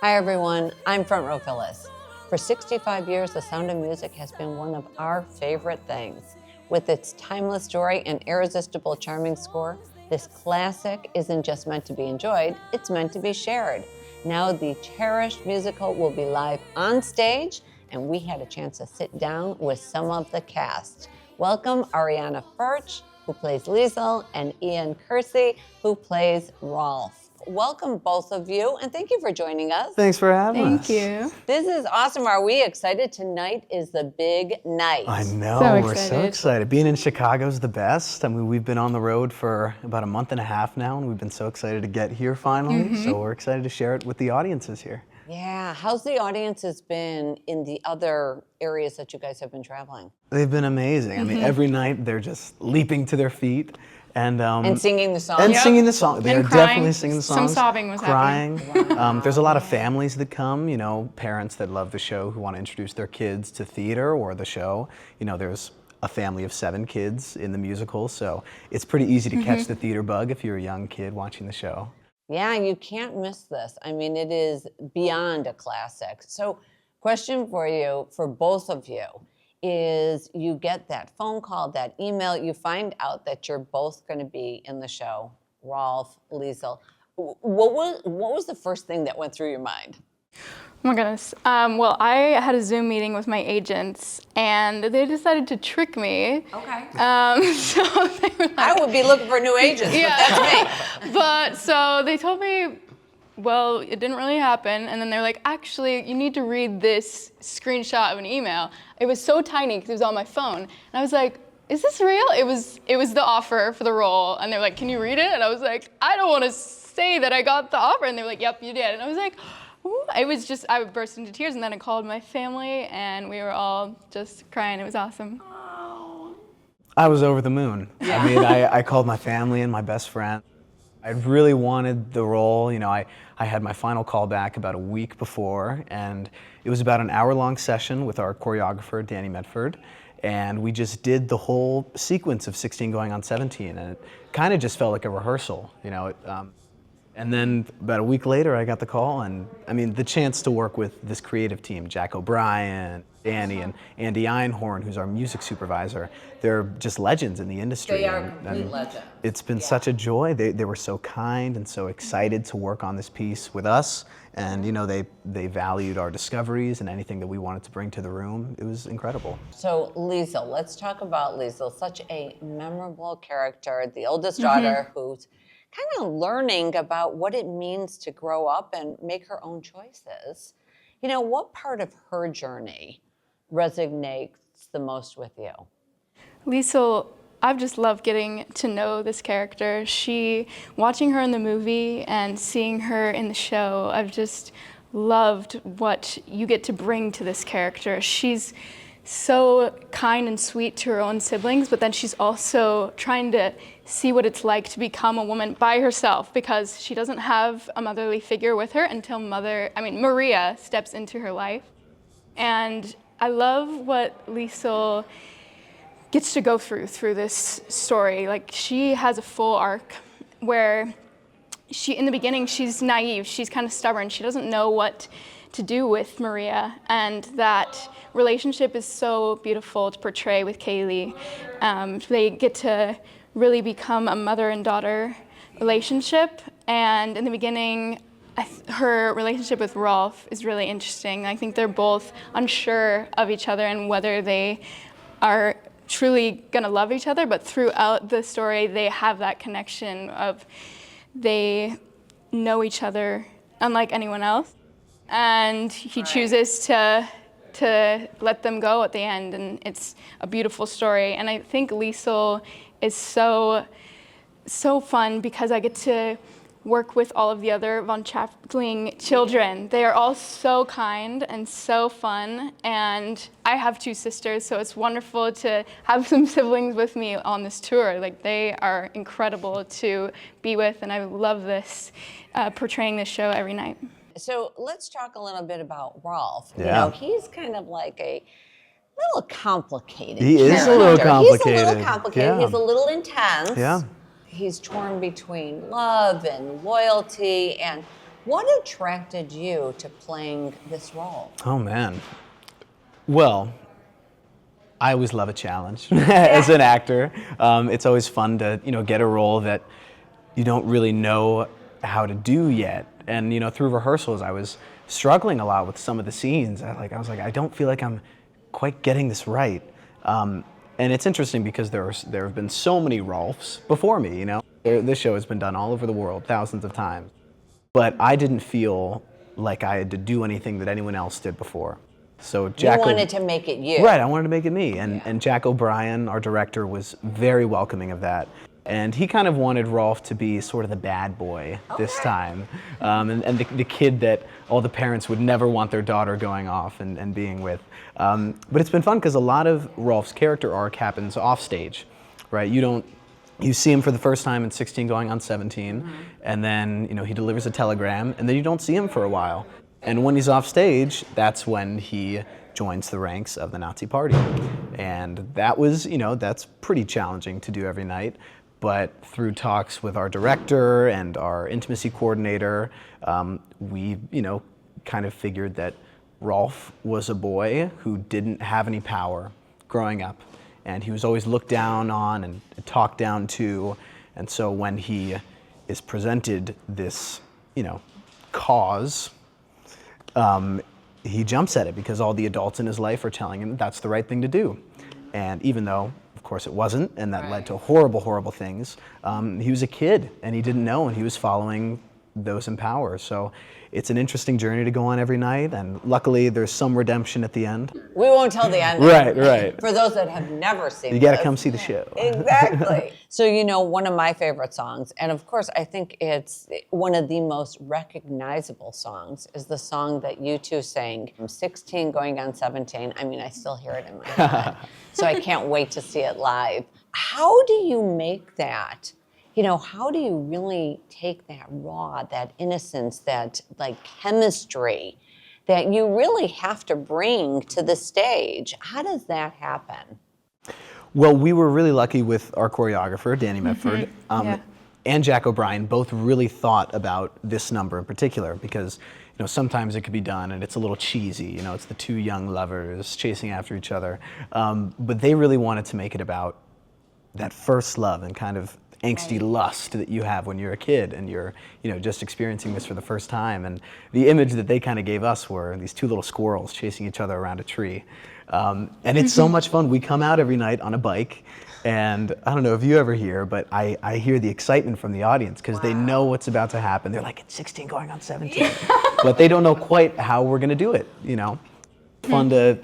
Hi everyone, I'm front row Phyllis. For 65 years, The Sound of Music has been one of our favorite things. With its timeless story and irresistible charming score, this classic isn't just meant to be enjoyed, it's meant to be shared. Now the cherished musical will be live on stage, and we had a chance to sit down with some of the cast. Welcome Ariana Ferch, who plays Liesl, and Coursey, who plays Rolf. Welcome both of you, and thank you for joining us. Thanks for having us. Thank you. This is awesome. Are we excited? Tonight is the big night. I know, So we're so excited. excited. Being in Chicago is the best. I mean, we've been on the road for about a month and a half now, and we've been so excited to get here finally. So we're excited to share it with the audiences here. Yeah, how's the audiences been in the other areas that you guys have been traveling? They've been amazing. I mean, every night they're just leaping to their feet and Singing the song. And Yep. singing the song. They're And crying. definitely singing the songs. Some sobbing was crying. happening. There's a lot of families that come, you know, parents that love the show who want to introduce their kids to theater or the show. You know, there's a family of 7 kids in the musical, so it's pretty easy to catch the theater bug if you're a young kid watching the show. Yeah, you can't miss this. I mean, it is beyond a classic. So, question for you, for both of you, is you get that phone call, that email, you find out that you're both going to be in the show, Rolf, Liesl. What was the first thing that went through your mind? Oh my goodness. Well, I had a Zoom meeting with my agents, and they decided to trick me. Okay. So they were like, I would be looking for new agents, Yeah. but that's me. But so they told me, well, it didn't really happen. And then they're like, actually, you need to read this screenshot of an email. It was so tiny because it was on my phone. And I was like, is this real? It was the offer for the role. And they're like, can you read it? And I was like, I don't want to say that I got the offer. And they were like, yep, you did. And I was like, ooh. It was just, I burst into tears. And then I called my family, and we were all just crying. It was awesome. I was over the moon. I mean, I called my family and my best friend. I really wanted the role. You know, I had my final call back about a week before, and it was about an hour-long session with our choreographer, Danny Medford, and we just did the whole sequence of 16 going on 17, and it kind of just felt like a rehearsal, you know. And then about a week later, I got the call, and I mean, the chance to work with this creative team, Jack O'Brien, Danny, and Andy Einhorn, who's our music supervisor. They're just legends in the industry. They are and complete legends. It's been such a joy. They were so kind and so excited to work on this piece with us, and you know, they valued our discoveries and anything that we wanted to bring to the room. It was incredible. So Liesl, let's talk about Liesl, such a memorable character, the oldest daughter who's kind of learning about what it means to grow up and make her own choices. You know, what part of her journey resonates the most with you? Liesl, I've just loved getting to know this character. Watching her in the movie and seeing her in the show, I've just loved what you get to bring to this character. She's so kind and sweet to her own siblings, but then she's also trying to see what it's like to become a woman by herself, because she doesn't have a motherly figure with her until Maria steps into her life. And I love what Liesl gets to go through this story. Like, she has a full arc where in the beginning, she's naive, she's kind of stubborn, she doesn't know what to do with Maria, and that relationship is so beautiful to portray with Kaylee. They get to really become a mother and daughter relationship, and in the beginning, her relationship with Rolf is really interesting. I think they're both unsure of each other and whether they are truly gonna love each other, but throughout the story, they have that connection of they know each other unlike anyone else, and he chooses to let them go at the end, and it's a beautiful story. And I think Liesl is so fun because I get to work with all of the other von Chappling children. They are all so kind and so fun, and I have 2 sisters, so it's wonderful to have some siblings with me on this tour. Like, they are incredible to be with, and I love this, portraying this show every night. So let's talk a little bit about Rolf. Yeah. You know, he's kind of like a little complicated. He is a little complicated. He's a little complicated. Yeah. He's a little intense. Yeah. He's torn between love and loyalty, and What attracted you to playing this role? Oh man. Well, I always love a challenge as an actor. It's always fun to get a role that you don't really know how to do yet. And through rehearsals, I was struggling a lot with some of the scenes. I was like, I don't feel like I'm quite getting this right. And it's interesting because there have been so many Rolfs before me. This show has been done all over the world thousands of times, but I didn't feel like I had to do anything that anyone else did before. So Jack You wanted to make it you. Right, I wanted to make it me. And Jack O'Brien, our director, was very welcoming of that. And he kind of wanted Rolf to be sort of the bad boy this time. And the kid that all the parents would never want their daughter going off and being with. But it's been fun because a lot of Rolf's character arc happens off stage, right? You see him for the first time in 16 going on 17, and then he delivers a telegram, and then you don't see him for a while. And when he's off stage, that's when he joins the ranks of the Nazi Party. And that was, that's pretty challenging to do every night. But through talks with our director and our intimacy coordinator, we, kind of figured that Rolf was a boy who didn't have any power growing up. And he was always looked down on and talked down to. And so when he is presented this, cause, he jumps at it because all the adults in his life are telling him that's the right thing to do. And even though, of course, it wasn't, and that led to horrible, horrible things, he was a kid and he didn't know, and he was following those in power. So it's an interesting journey to go on every night, and luckily there's some redemption at the end. We won't tell the ending. Right. For those that have never seen You got to come see the show. Exactly. So, one of my favorite songs, and of course I think it's one of the most recognizable songs, is the song that you two sang from 16 going on 17. I mean, I still hear it in my head. So I can't wait to see it live. How do you make that? How do you really take that raw, that innocence, that chemistry that you really have to bring to the stage? How does that happen? Well, we were really lucky with our choreographer, Danny Medford, and Jack O'Brien. Both really thought about this number in particular because sometimes it could be done and it's a little cheesy. It's the two young lovers chasing after each other. But they really wanted to make it about that first love and kind of angsty lust that you have when you're a kid and you're just experiencing this for the first time. And the image that they kind of gave us were these two little squirrels chasing each other around a tree. And it's so much fun. We come out every night on a bike, and I don't know if you ever hear, but I hear the excitement from the audience because they know what's about to happen. They're like, it's 16 going on 17. But they don't know quite how we're going to do it, Fun to...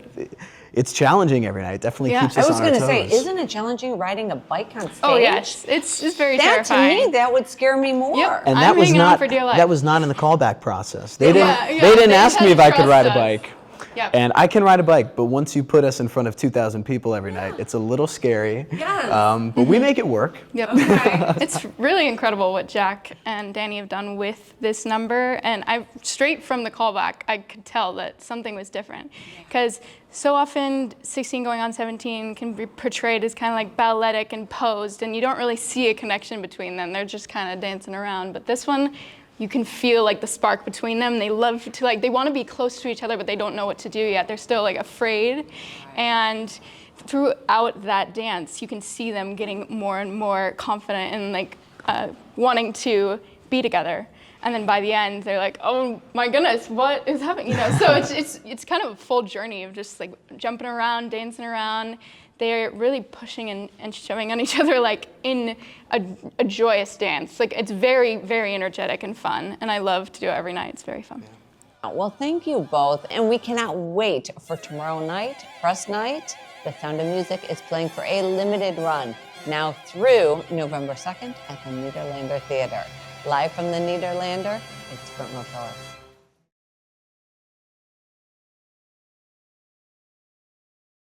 It's challenging every night. It definitely keeps us on our toes. I was going to say, isn't it challenging riding a bike on stage? Oh yes, it's very terrifying. To me, that would scare me more. Yep. And I'm hanging on for dear life. That was not in the callback process. They they didn't ask me if I could ride a us. bike. Yep. And I can ride a bike, but once you put us in front of 2,000 people every night, it's a little scary. Yes. But we make it work. Yep. Okay. It's really incredible what Jack and Danny have done with this number. And straight from the callback, I could tell that something was different. Because so often 16 going on 17 can be portrayed as kind of like balletic and posed, and you don't really see a connection between them. They're just kind of dancing around. But this one, you can feel the spark between them. They love to they want to be close to each other, but they don't know what to do yet. They're still afraid. And throughout that dance, you can see them getting more and more confident and wanting to be together. And then by the end, they're like, oh my goodness, what is happening? So it's kind of a full journey of just jumping around, dancing around. They're really pushing and shoving on each other in a joyous dance. It's very, very energetic and fun. And I love to do it every night. It's very fun. Well, thank you both. And we cannot wait for tomorrow night, press night. The Sound of Music is playing for a limited run now through November 2nd at the Niederlander Theater. Live from the Niederlander, it's Ferch.